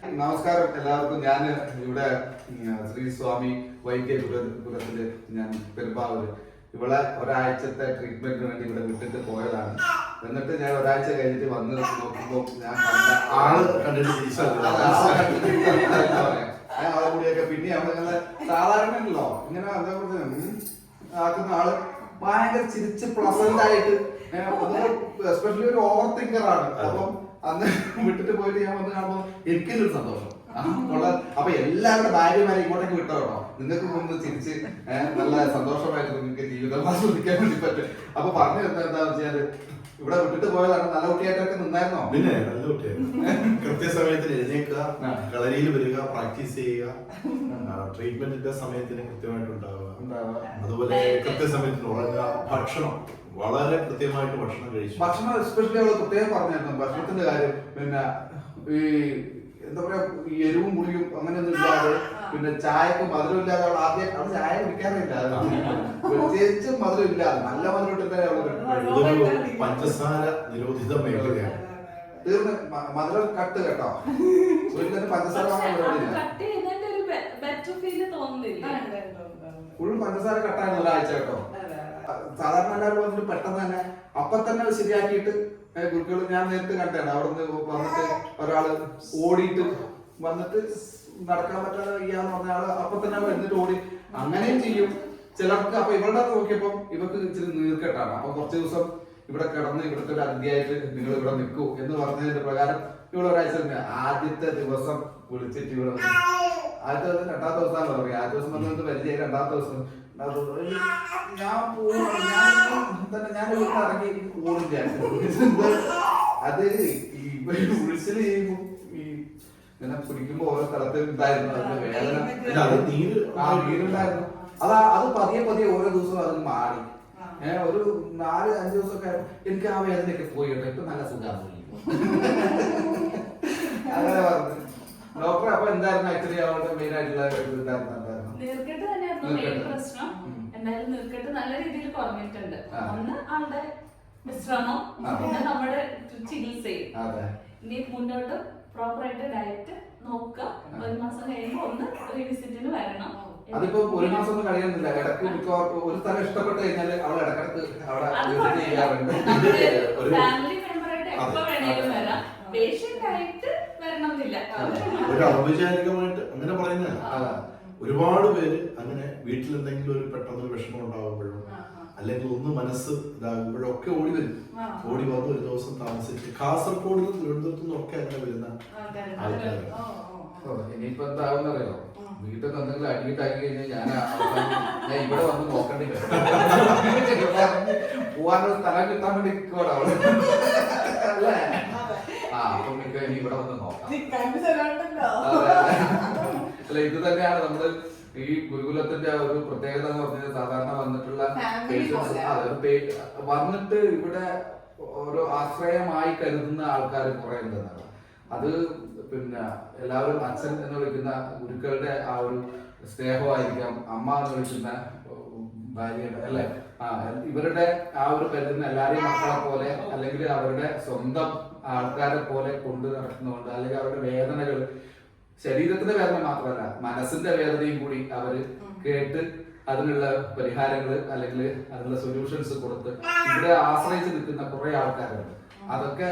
നമസ്കാരം എല്ലാവർക്കും. ഞാൻ ഇവിടെ ശ്രീ സ്വാമി വൈദ്യകുലത്തില് ഞാൻ പെരുമ്പാവൂര് ഇവിടെ ഒരാഴ്ചത്തെ ട്രീറ്റ്മെന്റിന് വേണ്ടി ഇവിടെ വിട്ടിട്ട് പോയതാണ്. എന്നിട്ട് ഞാൻ ഒരാഴ്ച കഴിഞ്ഞിട്ട് വന്ന് നോക്കുമ്പോൾ ഞാൻ ആള് കണ്ടിട്ട് ആളെ കൂടിയൊക്കെ പിന്നെ അവിടെ സാധാരണ ഉണ്ടല്ലോ ഇങ്ങനെ ആക്കുന്ന ആള് ഭയങ്കര ചിരിച്ച് പ്ലസന്റ് ആയിട്ട്, എസ്പെഷ്യലി ഒരു ഓവർ തിങ്കർ ആണ്. അപ്പം അന്ന് വിട്ടിട്ട് പോയിട്ട് ഞാൻ വന്ന് കാണുമ്പോൾ എനിക്കൊരു സന്തോഷം. അപ്പൊ എല്ലാവരുടെ ഭാര്യമാരെ ഇങ്ങോട്ടേക്ക് വിട്ടോ കേട്ടോ. നിങ്ങൾക്ക് മുമ്പ് ചിരിച്ച് നല്ല സന്തോഷമായിട്ട് നിങ്ങൾക്ക് ജീവിതം ആസ്വദിക്കാൻ വേണ്ടി പറ്റും. അപ്പൊ പറഞ്ഞു എന്താന്ന് വെച്ചാല് ഇവിടെ വിട്ടിട്ട് പോയതാണ്. നല്ല കുട്ടിയായിട്ടൊക്കെ നിന്നായിരുന്നോ? പിന്നെ നല്ല കുട്ടിയായിരുന്നു. കൃത്യസമയത്തിന് എഴുന്നേക്കുക, കളരിയിൽ വരിക, പ്രാക്ടീസ് ചെയ്യുക, ട്രീറ്റ്മെന്റിന്റെ സമയത്തിന് കൃത്യമായിട്ടുണ്ടാവുക, അതുപോലെ കൃത്യസമയത്തിന് ഉറങ്ങുക, ഭക്ഷണം വളരെ കൃത്യമായിട്ട് ഭക്ഷണം കഴിച്ചു. ഭക്ഷണം എസ്പെഷ്യലി അവള് പ്രത്യേകം പറഞ്ഞിരുന്നു ഭക്ഷണത്തിന്റെ കാര്യം. പിന്നെ ഈ എന്താ പറയാ, എരിവും പുളിയും അങ്ങനെയൊന്നും ഇല്ലാതെ, പിന്നെ ചായക്ക് മധുരം ഇല്ലാതെ അവൾ ആദ്യം അവള് ചായ കുടിക്കാറില്ല. പ്രത്യേകിച്ചും മധുരം ഇല്ലാതെ നല്ല മധുരം ഇട്ടിട്ടേ അവള് പഞ്ചസാര നിരോധിത മേഖലയാണ്. തീർന്ന് മധുരം കട്ട് കേട്ടോ. വീട്ടിൽ പഞ്ചസാര ഫുൾ പഞ്ചസാര കട്ടായിരുന്നു ഒരാഴ്ച കേട്ടോ. സാധാരണ എല്ലാവരും വന്നിട്ട് പെട്ടെന്ന് തന്നെ അപ്പൊ തന്നെ ശരിയാക്കിയിട്ട് കുട്ടികൾ ഞാൻ നേരത്തെ കണ്ടാണ്. അവിടെ നിന്ന് വന്നിട്ട് ഒരാള് ഓടിയിട്ട് വന്നിട്ട് നടക്കാൻ പറ്റാതെ വയ്യാന്ന് പറഞ്ഞ ആള് അപ്പൊ തന്നെ എന്നിട്ട് ഓടി. അങ്ങനെയും ചെയ്യും ചിലർക്ക്. അപ്പൊ ഇവരുടെ നോക്കിയപ്പം ഇവർക്ക് ഇച്ചിരി നീർക്കെട്ടാണ്. അപ്പൊ കുറച്ച് ദിവസം ഇവിടെ കിടന്ന് ഇവിടുത്തെ ഒരു അതിഥിയായിട്ട് നിങ്ങൾ ഇവിടെ നിൽക്കൂ എന്ന് പറഞ്ഞതിന്റെ പ്രകാരം ഇവിടെ ഒരാഴ്ച ആദ്യത്തെ ദിവസം വിളിച്ചിട്ട് ഇവിടെ ആദ്യത്തെ ദിവസം രണ്ടാമത്തെ ദിവസമാണല്ലോ പറയാം. ആദ്യ ദിവസം വന്നിട്ട് പരിചയം, രണ്ടാമത്തെ ദിവസം ഞാൻ ഞാൻ ഇറങ്ങി ഓടില്ല. അത് ഈ ഉഴിച്ചില് ചെയ്യുമ്പോ ഈ ഇങ്ങനെ പിടിക്കുമ്പോ ഓരോ സ്ഥലത്ത് ഉണ്ടായിരുന്നു അതിന്റെ വേദന, നീരുണ്ടായിരുന്നു. അത് പതിയെ പതിയെ ഓരോ ദിവസവും അതിന് മാറി. ഒരു 4-5 ദിവസമൊക്കെ എനിക്ക് ആ വേദനയൊക്കെ പോയി കേട്ടോ. ഇപ്പൊ നല്ല സുഖമാണ്. അങ്ങനെ പറഞ്ഞു ഡോക്ടർ. അപ്പൊ എന്തായിരുന്നു ആക്ച്വലി അവളുടെ മെയിൻ ആയിട്ടുള്ള നീർക്കെട്ട് തന്നെയായിരുന്നു മെയിൻ പ്രശ്നം. എന്തായാലും നീർക്കെട്ട് നല്ല രീതിയിൽ കുറഞ്ഞിട്ടുണ്ട്. ഒന്ന് ആളുടെ വിശ്രമം, പിന്നെ നമ്മുടെ ചികിത്സയും. ഇനി മുന്നോട്ട് പ്രോപ്പർ ആയിട്ട് ഡയറ്റ് നോക്കുക. 1 മാസം കഴിയുമ്പോൾ ഒന്ന് റീവിസിറ്റിന് വരണം. അതിപ്പോ 1 മാസം ഒന്നും കഴിയുന്നില്ല. ഇടയ്ക്ക് ഒരു സ്ഥലം ഇഷ്ടപ്പെട്ട് കഴിഞ്ഞാൽ അവൾ ഇടക്കിടക്ക് അവിടെ ചെയ്യാറുണ്ട്. ഫാമിലി മെമ്പറായിട്ട് എപ്പോ വേണേലും വരാം. പേഷ്യന്റ് ആയിട്ട് വരണമെന്നില്ല. ഒരു ഔപചാരികമായിട്ട് അങ്ങനെ പറയുന്നതല്ല. ഒരുപാട് പേര് അങ്ങനെ വീട്ടിൽ എന്തെങ്കിലും ഒരു പെട്ടെന്ന് ഒരു വിഷമം ഉണ്ടാകുമ്പോഴും അല്ലെങ്കിൽ ഒന്ന് മനസ്സ് ഇതാകുമ്പോഴൊക്കെ ഓടി വരും. ഓടി വന്ന് ഒരു ദിവസം താമസിച്ച് കാസർഗോഡ് നിന്ന് തിരുവനന്തപുരത്തു നിന്നൊക്കെ അങ്ങനെ വരുന്ന ആൾക്കാർ. ഇനിയിപ്പോ എന്താവുന്നറിയോ, വീട്ടിൽ നിന്ന് എന്തെങ്കിലും അടിയിട്ടാക്കി കഴിഞ്ഞാൽ ഞാൻ ഇവിടെ വന്ന് നോക്കേണ്ടി വരും. പോവാനൊരു സ്ഥലം കിട്ടാൻ വേണ്ടി നിൽക്കുവാണ് അവള് അല്ലേ? അപ്പൊ നിങ്ങൾക്ക് ഇനി ഇവിടെ വന്ന് നോക്കാം. അല്ല, ഇത് തന്നെയാണ് നമ്മള് ഈ ഗുരുകുലത്തിന്റെ ഒരു പ്രത്യേകത എന്ന് പറഞ്ഞാൽ സാധാരണ വന്നിട്ടുള്ള വന്നിട്ട് ഇവിടെ ഓരോ ആശ്രയമായി കരുതുന്ന ആൾക്കാർ കുറെ ഉണ്ടെന്നാണ്. അത് പിന്നെ എല്ലാവരും അച്ഛൻ എന്ന് വിളിക്കുന്ന ഗുരുക്കളുടെ ആ ഒരു സ്നേഹമായിരിക്കാം, അമ്മ എന്ന് വിളിക്കുന്ന ഭാര്യയുടെ അല്ലെ, ഇവരുടെ ആ ഒരു കരുതുന്ന എല്ലാരെയും മക്കളെ പോലെ അല്ലെങ്കിൽ അവരുടെ സ്വന്തം ആൾക്കാരെ പോലെ കൊണ്ടു നടക്കുന്നതുകൊണ്ട്, അല്ലെങ്കിൽ അവരുടെ വേദനകൾ, ശരീരത്തിന്റെ വേദന മാത്രമല്ല മനസ്സിന്റെ വേദനയും കൂടി അവര് കേട്ട് അതിനുള്ള പരിഹാരങ്ങൾ അല്ലെങ്കിൽ അതിനുള്ള സൊല്യൂഷൻസ് കൊടുത്ത് ഇവിടെ ആശ്രയിച്ച് നിൽക്കുന്ന കുറെ ആൾക്കാരുണ്ട്. അതൊക്കെ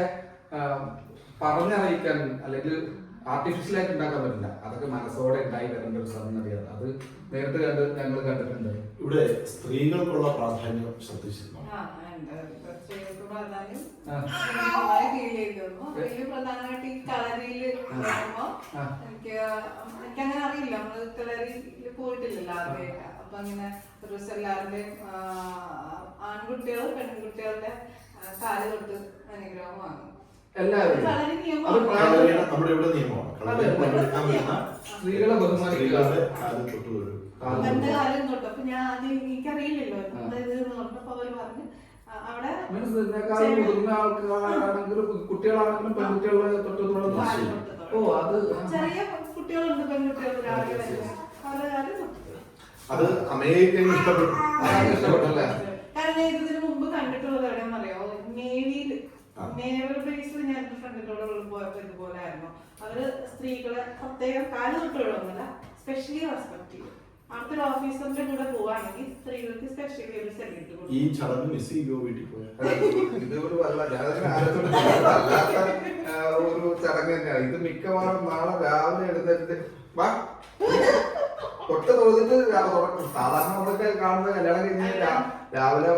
പറഞ്ഞറിയിക്കാൻ അല്ലെങ്കിൽ ആർട്ടിഫിഷ്യലായിട്ട് ഉണ്ടാക്കാൻ പറ്റില്ല. അതൊക്കെ മനസ്സോടെ ഉണ്ടായി വരേണ്ട ഒരു സംഗതിയാണ്. അത് നേരിട്ട് ഞങ്ങൾ കണ്ടിട്ടുണ്ട്. ഇവിടെ സ്ത്രീകൾക്കുള്ള പ്രാധാന്യം ശ്രദ്ധിച്ചിരുന്നു. പ്രധാനമായിട്ട് ഈ കളരിയില് എനിക്കങ്ങനെ അറിയില്ല. നമ്മള് കളരിയില് പോയിട്ടില്ലല്ലോ ആദ്യമായിട്ട്. അപ്പൊ അങ്ങനെ ഒരു ദിവസം എല്ലാവരുടെയും ആൺകുട്ടികൾ പെൺകുട്ടികളുടെ കാല് തൊട്ട് അനുഗ്രഹം വാങ്ങും. നമ്മുടെ ഇവിടെ നിയമമാണ് സ്ത്രീകളെ ബഹുമാനിക്കുക. എന്റെ കാലം തൊട്ട്. അപ്പൊ ഞാൻ അത് എനിക്കറിയില്ലല്ലോ തൊട്ടപ്പോ അവര് പറഞ്ഞു അവിടെ കുട്ടികളാണെങ്കിലും പെൺകുട്ടികളെ തൊട്ടുള്ള ചെറിയ കുട്ടികളുണ്ട്, പെൺകുട്ടികൾ രാവിലെ വരുന്നത് അവരുടെ കാലം തൊട്ട്. അത് അമേരിക്കയിൽ ഇഷ്ടപ്പെട്ടല്ലേ? കാരണം ഇതിന് മുമ്പ് കണ്ടിട്ടുള്ളത് എവിടെയാണെന്ന് അറിയാമോ? നേവൽ ബേസിൽ ഞാൻ ഫ്രണ്ടിലൂടെ പോയപ്പോ ഇതുപോലെ ആയിരുന്നു. അവര് സ്ത്രീകളെ പ്രത്യേകം കാല് തൊട്ടുള്ളൊന്നുമല്ല, സ്പെഷ്യലി റെസ്പെക്ട് ചെയ്യും. അടുത്ത ഒരു ഓഫീസറിന്റെ കൂടെ പോവാണെങ്കിൽ സ്ത്രീകൾക്ക് സ്പെഷ്യലി ഒരു സെലിബ്രിറ്റി കൊടുക്കും. ഈ ചടങ്ങ് മിസ് ചെയ്യുകയോ വീട്ടിൽ പോയാൽ? ഇതൊരു ഒരു ചടങ്ങ് തന്നെയാണ് ഇത്. മിക്കവാറും നാളെ രാവിലെ എഴുന്നേറ്റ് വാ തൊട്ട് തോന്നിട്ട് സാധാരണ നമ്മളൊക്കെ കാണുന്നത് കല്യാണം കഴിഞ്ഞ് രാവിലെ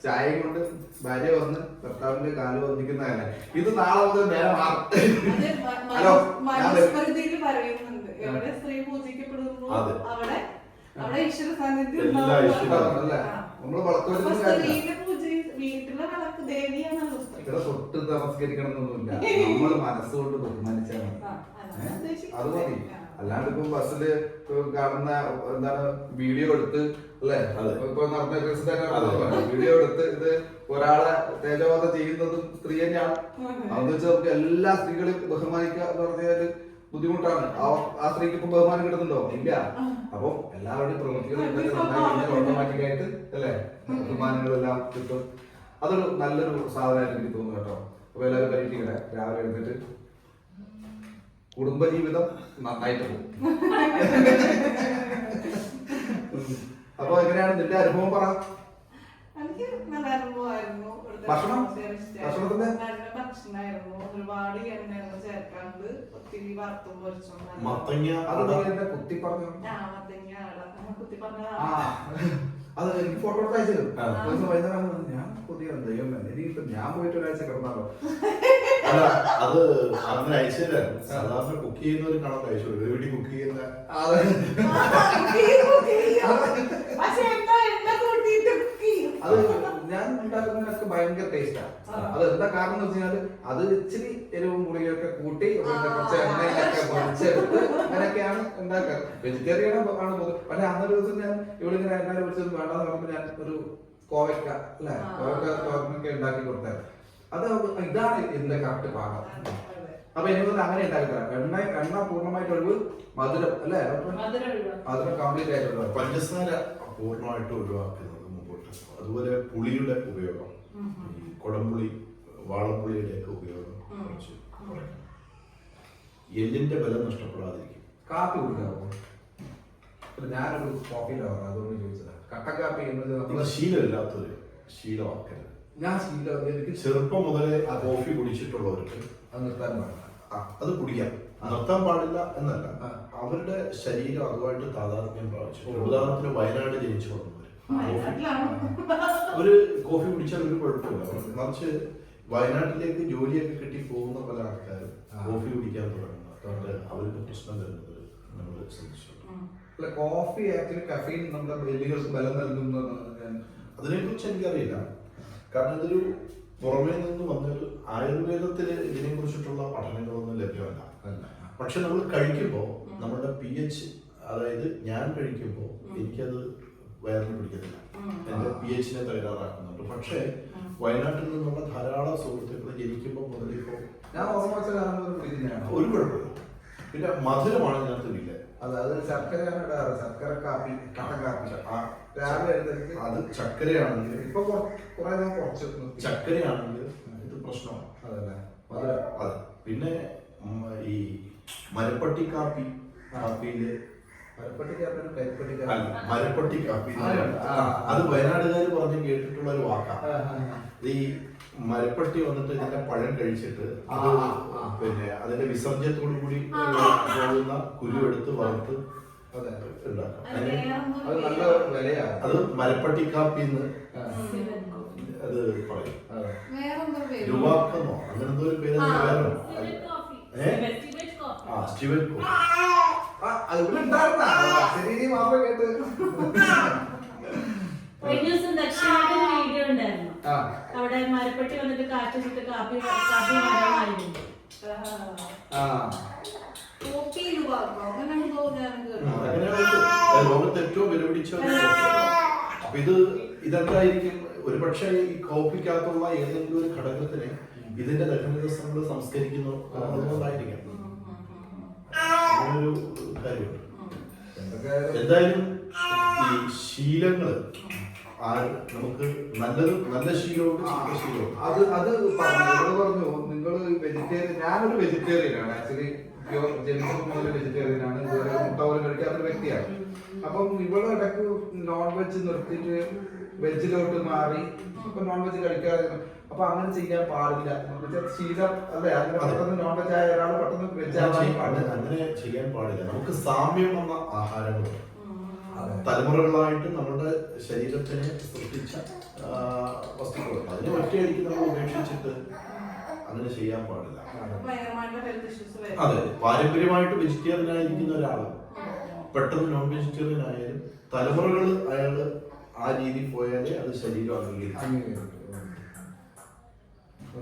ചായയും കൊണ്ട് ഭാര്യ വന്ന് ഭർത്താവിന്റെ കാല് വന്നിക്കുന്നതല്ല. ഇത് നാളെ മുതൽ നേരെ മാറും. ഹലോ, മനുസ്മൃതിയിൽ പറയുന്നുണ്ട്, എവിടെ സ്ത്രീ പൂജിക്കപ്പെടുന്നു അവിടെ ഈശ്വര സാന്നിധ്യം വീട്ടിലെ വിളക്ക് ദേവിയാണല്ലോ. ഇവിടെ തൊട്ട് നമസ്കരിക്കണം എന്നൊന്നുമില്ല, നമ്മള് മനസ്സുകൊണ്ട് ബഹുമാനിച്ചാൽ മതി. അത് മതി. അല്ലാണ്ട് ഇപ്പൊ ബസ്സില് കാണുന്ന എന്താണ് വീഡിയോ എടുത്ത് അല്ലെ, ഇപ്പൊ നടന്ന വീഡിയോ എടുത്ത് ഇത് ഒരാളെ തേജോവധം ചെയ്യുന്നതും സ്ത്രീ തന്നെയാണ്. അതെന്ന് വെച്ചാൽ നമുക്ക് എല്ലാ സ്ത്രീകളെയും ബഹുമാനിക്കുക എന്ന് പറഞ്ഞാല് ബുദ്ധിമുട്ടാണ്. ആ സ്ത്രീക്ക് ഇപ്പൊ ബഹുമാനം കിട്ടുന്നുണ്ടോ? ഇല്ല. അപ്പൊ എല്ലാവരുടെയും പ്രവൃത്തികൾ ഓട്ടോമാറ്റിക്കായിട്ട് അല്ലെ ബഹുമാനങ്ങളെല്ലാം കിട്ടും. അതൊരു നല്ലൊരു സാധനമായിട്ട് എനിക്ക് തോന്നുന്നു കേട്ടോ. അപ്പൊ എല്ലാവരും പരീക്ഷിക്കട്ടെ, രാവിലെ എഴുന്നിട്ട് കുടുംബജീവിതം നന്നായിട്ട് പോകും. അപ്പൊ എങ്ങനെയാണ് നിന്റെ അനുഭവം? പറ. എനിക്ക് നല്ല അനുഭവമായിരുന്നു. ഭക്ഷണത്തിന്റെ ഭക്ഷണമായിരുന്നു, ഒരുപാട് എണ്ണയൊന്നും ചേർക്കാണ്ട് ഒത്തിരി വറുത്തും പൊരിച്ചും. മത്തങ്ങ കുത്തി പറഞ്ഞു. മത്തങ്ങ കുത്തി പറഞ്ഞ അത് എനിക്ക് ഫോട്ടോ അയച്ചു വൈകുന്നേരം. ഞാൻ പുതിയ ദൈവം ഇനിയിപ്പൊ ഞാൻ പോയിട്ട് ഒരാഴ്ച കിടന്നാലോ? അല്ല, അത് അങ്ങനെ അയച്ചുതരായിരുന്നു. സാധാരണ കുക്ക് ചെയ്യുന്നവർ കാണാൻ അയച്ചു വീട്ടിൽ കുക്ക് ചെയ്യുന്ന അത് ഞാൻ ഉണ്ടാക്കുന്നതിനൊക്കെ ഭയങ്കര ടേസ്റ്റാണ്. അത് എന്താ കാരണം എന്ന് വെച്ചാല് അത് ഇച്ചിരി എരിവും പുളിയൊക്കെ കൂട്ടി കുറച്ച് എണ്ണയിലൊക്കെ പൊരിച്ചെടുത്ത് അങ്ങനെയൊക്കെയാണ് ഉണ്ടാക്കാറ്. വെജിറ്റേറിയൻ ആണ് പൊതുവെ. പക്ഷെ അന്നൊരു ദിവസം ഞാൻ ഇവിടെ ഇങ്ങനെ എണ്ണയിൽ പൊരിച്ചത് വേണ്ടെന്ന് പറഞ്ഞപ്പോൾ ഞാൻ ഒരു കോവക്ക അല്ലെ കോവക്ക ഉണ്ടാക്കി കൊടുത്തായിരുന്നു. അത് ഇതാണ് ഇതിന്റെ കറക്റ്റ് പാകം. അപ്പൊ എനിക്ക് അങ്ങനെ ഉണ്ടാക്കി തരാം. എണ്ണ പൂർണ്ണമായിട്ട് ഒഴിവ്, മധുരം അല്ലെ മധുരം കംപ്ലീറ്റ് ആയിട്ട് ഒഴിവാക്കും. പഞ്ചസാര പൂർണ്ണമായിട്ട് ഒഴിവാക്കുന്നത് മുമ്പോട്ട്. അതുപോലെ പുളിയുടെ ഉപയോഗം, ഈ കുടംപുളി വാളംപുളിയുടെ ഒക്കെ ഉപയോഗം കുറച്ച് കുറയ്ക്കണം. എല്ലിന്റെ ബലം നഷ്ടപ്പെടാതിരിക്കും. കാപ്പി കുടിക്കാമോ? ഞാനൊരു കോഫി ലവറാണ്, അതുകൊണ്ട് ചോദിച്ചതാണ്. കട്ടൻ കാപ്പി എന്നത് ശീലമില്ലാത്തൊരു ശീലമാക്കരുത്. ഞാൻ ശീലം എനിക്ക് ചെറുപ്പം മുതലേ ആ കോഫി കുടിച്ചിട്ടുള്ളവർക്ക് അത് നിർത്താൻ പാടില്ല. അത് കുടിക്കാം, നിർത്താൻ പാടില്ല എന്നല്ല, അവരുടെ ശരീരം അതുമായിട്ട് താതാത്മ്യം പ്രാപിച്ചു. ഉദാഹരണത്തിന് വയനാട് ജനിച്ചു വന്നവര് ഒരു കോഫി കുടിച്ചാൽ ഒരു കുഴപ്പമില്ല. മറിച്ച് വയനാട്ടിലേക്ക് ജോലിയൊക്കെ കിട്ടി പോകുന്ന പല ആൾക്കാരും കോഫി കുടിക്കാൻ തുടങ്ങുന്നത് അവർക്ക് പ്രശ്നം വരുന്നത് നമ്മൾ ശ്രദ്ധിച്ചിട്ടുണ്ട്. കോഫി ആക്ച്വലി കഫീൻ നമ്മുടെ എല്ലുകൾക്ക് ബലം നൽകുന്നതാണ്. അതിനെക്കുറിച്ച് എനിക്കറിയില്ല, കാരണം ഇതൊരു പുറമേ നിന്ന് വന്നൊരു ആയുർവേദത്തിൽ ഇതിനെ കുറിച്ചിട്ടുള്ള പഠനങ്ങളൊന്നും ലഭ്യമല്ല. പക്ഷെ നമ്മൾ കഴിക്കുമ്പോൾ നമ്മുടെ pH, അതായത് ഞാൻ കഴിക്കുമ്പോൾ എനിക്കത് വയറിന് പിടിക്കത്തില്ല, എന്റെ pH-നെ തകരാറാക്കുന്നുണ്ട്. പക്ഷേ വയനാട്ടിൽ നിന്നുള്ള ധാരാളം സുഹൃത്തുക്കൾ ജനിക്കുമ്പോൾ മുതലിപ്പോ ഞാൻ ഓർമ്മ വെച്ച കാരണം ഒരു കുഴപ്പമില്ല. പിന്നെ മധുരമാണ് ഇതിനകത്തില്ല. അതായത് ശർക്കരയാണ് ഇടാറ്, ശർക്കര കാപ്പി, കട്ടൻ കാപ്പി. രാവിലെ അത് ചക്കരയാണെങ്കിൽ ഇപ്പൊ കുറെ ഞാൻ കുറച്ച് ചക്കരയാണെങ്കിൽ ഇത് പ്രശ്നമാണ്. അതല്ലേ അതെ. പിന്നെ ഈ മരപ്പട്ടി കാപ്പി, കാപ്പിയില് മരപ്പട്ടി കാപ്പി കരിപ്പട്ടി മരപ്പട്ടി കാപ്പി അത് വയനാടുകാർ പറഞ്ഞ് കേട്ടിട്ടുള്ള ഒരു വാക്കാണ്. ഈ മരപ്പട്ടി വന്നിട്ട് ഇതിന്റെ പഴം കഴിച്ചിട്ട് അത് പിന്നെ അതിന്റെ വിസർജ്യത്തോടു കൂടി പോകുന്ന കുരു എടുത്ത് വറുത്ത് ഉണ്ടാക്കാം. അത് നല്ല വിലയാണ്. അത് മരപ്പട്ടി കാപ്പി എന്ന് അത് പറയും. യുവാക്കെന്നോ അങ്ങനെ എന്തോ ഒരു പേര് വേറെ. സ്റ്റീവൻ കോഫി മാത്രം കേട്ട് വീഡിയോ ഉണ്ടായിരുന്നു. അവിടെ മരപ്പെട്ടി വന്നിട്ട് കാറ്റ് കാപ്പി മരമായിരുന്നു. ലോകത്ത് ഏറ്റവും വിലപിടിച്ച. അപ്പൊ ഇതെന്തായിരിക്കും? ഒരുപക്ഷെ ഈ കോഫിക്കകത്തുള്ള ഏതെങ്കിലും ഒരു ഘടകത്തിനെ ഇതിന്റെ ദഹനരസങ്ങൾ സംസ്കരിക്കുന്നു അതുകൊണ്ടായിരിക്കാം. അങ്ങനൊരു കാര്യമുണ്ട്. എന്തായാലും ഈ ശീലങ്ങൾ നമുക്ക് നല്ല ശീലമുണ്ട്, ചീത്ത ശീലമുണ്ട്. അത് പറഞ്ഞു നിങ്ങൾ വെജിറ്റേറിയൻ. ഞാനൊരു വെജിറ്റേറിയൻ ആണ് ആക്ച്വലി. ജനിച്ചപ്പോൾ മുതൽ വെജിറ്റേറിയൻ ആണ്, ഇതുവരെ മുട്ട പോലും കഴിക്കാത്തൊരു വ്യക്തിയാണ്. അപ്പം ഇവള് ഇടയ്ക്ക് നോൺ വെജ് നിർത്തിയിട്ട് വെജിലോട്ട് മാറി, ഇപ്പൊ നോൺ വെജ് കഴിക്കാതെ. അപ്പൊ അങ്ങനെ ചെയ്യാൻ പാടില്ല, ശീലം അല്ലേ? അങ്ങനെ പെട്ടെന്ന് നോൺ വെജ് ആയ ഒരാൾ പെട്ടെന്ന് വെജ് ആവാൻ പാടില്ല. അങ്ങനെ ചെയ്യാൻ പാടില്ല. നമുക്ക് സാമ്യം എന്ന ആഹാരങ്ങളുണ്ട്, തലമുറകളായിട്ട് നമ്മുടെ ശരീരത്തിനെ സൃഷ്ടിച്ച വസ്തുക്കളുണ്ട്. അതിനെ ഒറ്റയടിക്ക് നമ്മൾ ഉപേക്ഷിച്ചിട്ട് അങ്ങനെ ചെയ്യാൻ പാടില്ല. അതെ, പാരമ്പര്യമായിട്ട് വെജിറ്റേറിയൻ ആയിരിക്കുന്ന ഒരാൾ പെട്ടെന്ന് നോൺ വെജിറ്റേറിയൻ ആയാലും തലമുറകൾ അയാൾ ആ രീതിയിൽ പോയാലേ അത് ശരീരം അംഗീകരിക്കും.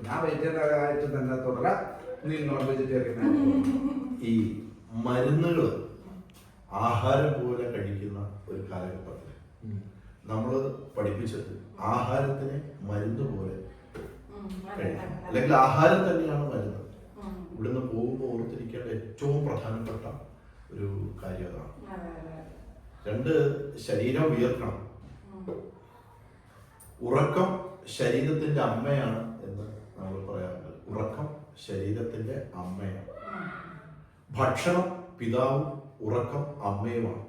ഞാൻ വെജിറ്റേറിയൻ ആയിട്ട് തന്നെ തുടരാം, നീ നോൺ വെജിറ്റേറിയൻ. ഈ മരുന്നുകൾ ആഹാരം പോലെ കഴിക്കുന്ന ഒരു കാലഘട്ടത്തിൽ നമ്മൾ പഠിപ്പിച്ചത് ആഹാരത്തിനെ മരുന്ന് പോലെ കഴിക്കണം, അല്ലെങ്കിൽ ആഹാരം തന്നെയാണ് മരുന്ന്. ഇവിടുന്ന് പോകുമ്പോൾ ഓർത്തിരിക്കേണ്ട ഏറ്റവും പ്രധാനപ്പെട്ട ഒരു കാര്യം അതാണ്. രണ്ട്, ശരീരം വിയർക്കണം. ഉറക്കം ശരീരത്തിന്റെ അമ്മയാണ് എന്ന് നമ്മൾ പറയാറുണ്ട്. ഉറക്കം ശരീരത്തിന്റെ അമ്മയാണ്. ഭക്ഷണം പിതാവും ഉറക്കം അമ്മയുമാണ്.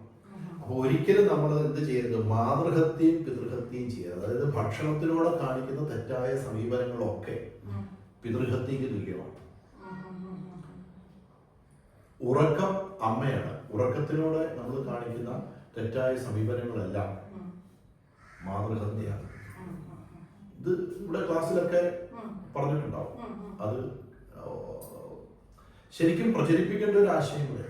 അപ്പൊ ഒരിക്കലും നമ്മൾ എന്ത് ചെയ്യരുത്, മാതൃഹത്യയും പിതൃഹത്യയും ചെയ്യരുത്. അതായത് ഭക്ഷണത്തിലൂടെ കാണിക്കുന്ന തെറ്റായ സമീപനങ്ങളൊക്കെ പിതൃഹത്യക്ക് തുല്യമാണ്. ഉറക്കം അമ്മയാണ്. ഉറക്കത്തിലൂടെ നമ്മൾ കാണിക്കുന്ന തെറ്റായ സമീപനങ്ങളെല്ലാം മാതൃഹത്യയാണ്. ഇത് ഇവിടെ ക്ലാസ്സിലൊക്കെ പറഞ്ഞിട്ടുണ്ടാവും. അത് ശരിക്കും പ്രചരിപ്പിക്കേണ്ട ഒരു ആശയം കൂടെ.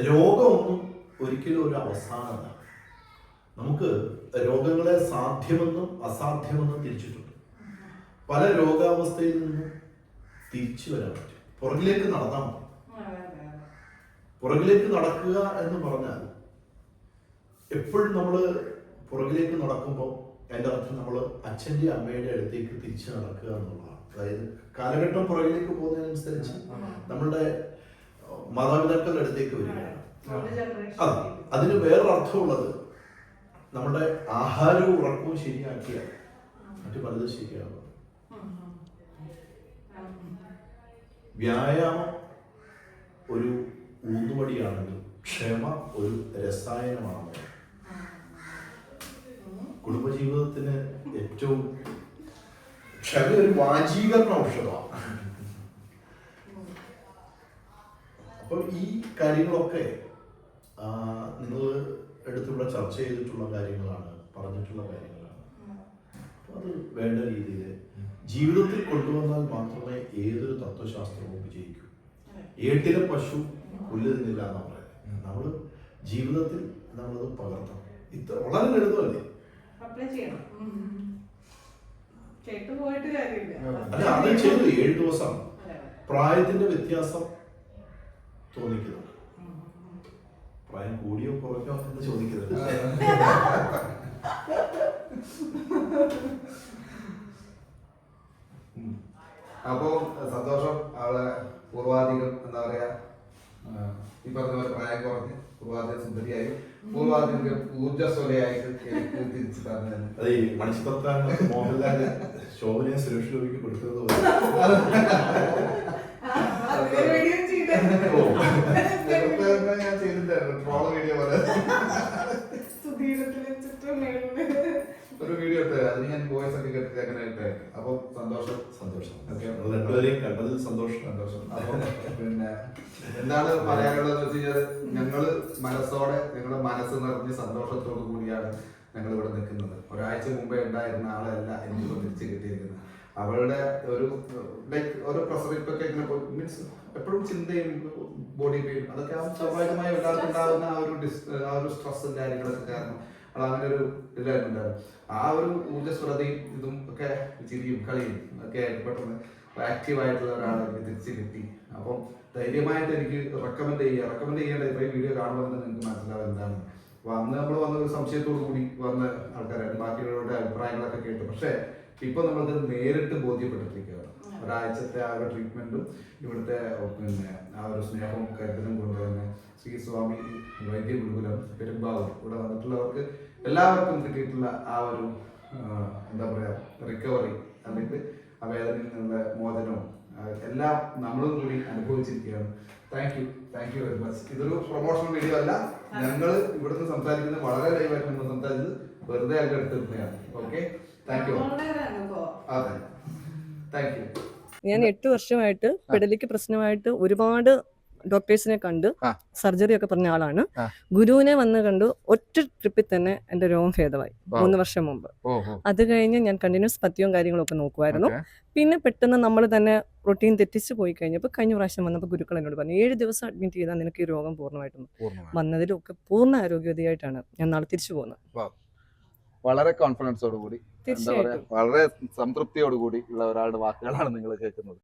രോഗമൊന്നും ഒരിക്കലും ഒരു അവസാനമല്ല. നമുക്ക് രോഗങ്ങളെ സാധ്യമെന്നും അസാധ്യമെന്നും തിരിച്ചിട്ടുണ്ട്. പല രോഗാവസ്ഥയിൽ നിന്നും തിരിച്ചു വരാൻ പറ്റും. പുറകിലേക്ക് നടന്നാൽ മതി. പുറകിലേക്ക് നടക്കുക എന്ന് പറഞ്ഞാൽ എപ്പോഴും നമ്മൾ പുറകിലേക്ക് നടക്കുമ്പോൾ അതിൻ്റെ അർത്ഥം നമ്മൾ അച്ഛൻ്റെ അമ്മയുടെ അടുത്തേക്ക് തിരിച്ചു നടക്കുക എന്നുള്ളതാണ്. അതായത് കാലഘട്ടം പുറകിലേക്ക് പോകുന്നതിനനുസരിച്ച് നമ്മളുടെ മാതാപിതാക്കളുടെ അടുത്തേക്ക് വരികയാണ്. അതെ, അതിന് വേറൊരു അർത്ഥമുള്ളത് നമ്മുടെ ആഹാരവും ഉറക്കവും ശരിയാക്കിയാൽ മറ്റു പലതും ശരിയാകും. വ്യായാമം ഒരു ഊന്നുവടിയാണെങ്കിൽ ക്ഷമ ഒരു രസായനമാണ്. കുടുംബജീവിതത്തിന് ഏറ്റവും ക്ഷമ ഒരു വാചീകരണ ഔഷധമാണ്. അപ്പോൾ ഈ കാര്യങ്ങളൊക്കെ നിങ്ങൾ എടുത്തിവിടെ ചർച്ച ചെയ്തിട്ടുള്ള കാര്യങ്ങളാണ്, പറഞ്ഞിട്ടുള്ള കാര്യങ്ങളാണ്. അത് വേണ്ട രീതിയിൽ ജീവിതത്തിൽ കൊണ്ടുവന്നാൽ മാത്രമേ ഏതൊരു തത്വശാസ്ത്രവും വിജയിക്കൂ. ഏട്ടിലെ പശു പുല്ല് തിന്നില്ല എന്നാ പറയുന്നത്. നമ്മൾ ജീവിതത്തിൽ നമ്മളത് പകർത്തണം. ഇത്ര വളരെ ലളിതമല്ലേ? അല്ല, അത് ചെയ്തു 7 ദിവസം പ്രായത്തിന്റെ വ്യത്യാസം തോന്നിക്കുന്നു. പ്രായം കൂടിയോ കുറയ്ക്കോ എന്ന് ചോദിക്കരുത്. അപ്പോ സന്തോഷം. അവളെ പൂർവാധികം എന്താ പറയാ, ഈ പറഞ്ഞ പോലെ പ്രായം കുറഞ്ഞ് പൂർവാധികം സുന്ദരിയായി, പൂർവാധികം ഊർജ്ജസ്വലയായിട്ട് തിരിച്ചു തന്നു. അത് ഈ മണിച്ചിത്രത്താൻ മോഹൻലാൽ ശോഭനയെ സുരേഷ് ഗോപിക്ക് കൊടുത്തത് പോലെ. ഞാൻ ചെയ്തിട്ടുണ്ടായിരുന്നു ട്രോള് വീഡിയോ പോലെ ഒരു വീഡിയോ ഇട്ടേ. അതിന് ഞാൻ വോയിസ് ഒക്കെ കേട്ടിട്ട് അങ്ങനെ ഇട്ടേ. അപ്പൊ സന്തോഷം. രണ്ടുപേരെയും കണ്ടതിൽ സന്തോഷം. അപ്പൊ പിന്നെ എന്താണ് പറയാനുള്ളത് വെച്ച് കഴിഞ്ഞാൽ, ഞങ്ങള് മനസ്സോടെ, ഞങ്ങളുടെ മനസ്സ് നിറഞ്ഞ് സന്തോഷത്തോടു കൂടിയാണ് ഞങ്ങൾ ഇവിടെ നിൽക്കുന്നത്. ഒരാഴ്ച മുമ്പേ ഉണ്ടായിരുന്ന ആളല്ല എനിക്ക് തിരിച്ച് കിട്ടിയിരിക്കുന്നത്. അവളുടെ ഒരു ലൈക്ക് ഓരോ പ്രസറിപ്പൊക്കെ ഇങ്ങനെ മീൻസ് എപ്പോഴും ചിന്തയും ബോഡി പെയിൻ അതൊക്കെ സ്വാഭാവികമായി ഉണ്ടാകുന്ന ആ ഒരു സ്ട്രെസ്സും കാര്യങ്ങളൊക്കെ കാരണം അവൾ അങ്ങനെ ഒരു ഇതായിട്ടുണ്ടായിരുന്നു. ആ ഒരു ഊർജ്ജസ്വലതയും ഇതും ഒക്കെ ചിരിയും കളിയും ഒക്കെ പെട്ടെന്ന് ആക്റ്റീവായിട്ടുള്ള ഒരാളെ എനിക്ക് തിരിച്ച് കിട്ടി. അപ്പം ധൈര്യമായിട്ട് എനിക്ക് റെക്കമെൻഡ് ചെയ്യേണ്ട ഇത്രയും വീഡിയോ കാണുമ്പോൾ തന്നെ നിങ്ങൾക്ക് മനസ്സിലാവും എന്താണ്. നമ്മൾ വന്ന ഒരു സംശയത്തോടു കൂടി വന്ന ആൾക്കാരാണ്, ബാക്കിയുള്ളവരുടെ അഭിപ്രായങ്ങളൊക്കെ കേട്ടു. പക്ഷേ ഇപ്പൊ നമ്മൾക്ക് നേരിട്ട് ബോധ്യപ്പെട്ടിരിക്കുകയാണ്. ഒരാഴ്ചത്തെ ആ ഒരു ട്രീറ്റ്മെന്റും ഇവിടുത്തെ പിന്നെ ആ ഒരു സ്നേഹവും കരുതലും കൊണ്ട് തന്നെ ശ്രീ സ്വാമി വൈദ്യ ഗുരുകുലം പെരുമ്പാവൂർ ഇവിടെ വന്നിട്ടുള്ളവർക്ക് എല്ലാവർക്കും കിട്ടിയിട്ടുള്ള ആ ഒരു എന്താ പറയാ റിക്കവറി, അല്ലെങ്കിൽ ആ വേദനയിൽ നിന്നുള്ള മോചനവും എല്ലാം നമ്മളും കൂടി അനുഭവിച്ചിരിക്കുകയാണ്. Thank you very much. ഇതൊരു പ്രൊമോഷണൽ വീഡിയോ അല്ല, ഞങ്ങൾ ഇവിടുന്ന് സംസാരിക്കുന്നത് വളരെ ലൈവായിട്ട് നമ്മൾ സംസാരിച്ചത് വെറുതെ ആയിട്ട് എടുത്തിരുന്നതാണ്. Okay, thank you. അതെ, താങ്ക് യു. ഞാൻ 8 വർഷമായിട്ട് പെടലിക്ക് പ്രശ്നമായിട്ട് ഒരുപാട് ഡോക്ടേഴ്സിനെ കണ്ട് സർജറി ഒക്കെ പറഞ്ഞ ആളാണ്. ഗുരുവിനെ വന്ന് കണ്ടു. ഒറ്റ ട്രിപ്പിൽ തന്നെ എന്റെ രോഗം ഭേദമായി 3 വർഷം മുമ്പ്. അത് കഴിഞ്ഞ് ഞാൻ കണ്ടിന്യൂസ് പഥ്യവും കാര്യങ്ങളൊക്കെ നോക്കുമായിരുന്നു. പിന്നെ പെട്ടെന്ന് നമ്മൾ തന്നെ റൊട്ടീൻ തെറ്റിച്ച് പോയി കഴിഞ്ഞപ്പോൾ കഴിഞ്ഞ പ്രാവശ്യം വന്നപ്പോൾ ഗുരുക്കൾ എന്നോട് പറഞ്ഞു 7 ദിവസം അഡ്മിറ്റ് ചെയ്താൽ നിനക്ക് ഈ രോഗം പൂർണ്ണമായിട്ടും വന്നതിലൊക്കെ പൂർണ്ണ ആരോഗ്യവതിയായിട്ടാണ് ഞാൻ നാളെ തിരിച്ചു പോകുന്നത്. വളരെ കോൺഫിഡൻസോടുകൂടി, തീർച്ചയായിട്ടും വളരെ സംതൃപ്തിയോടുകൂടി ഉള്ള ഒരാളുടെ വാക്കുകളാണ് നിങ്ങൾ കേൾക്കുന്നത്.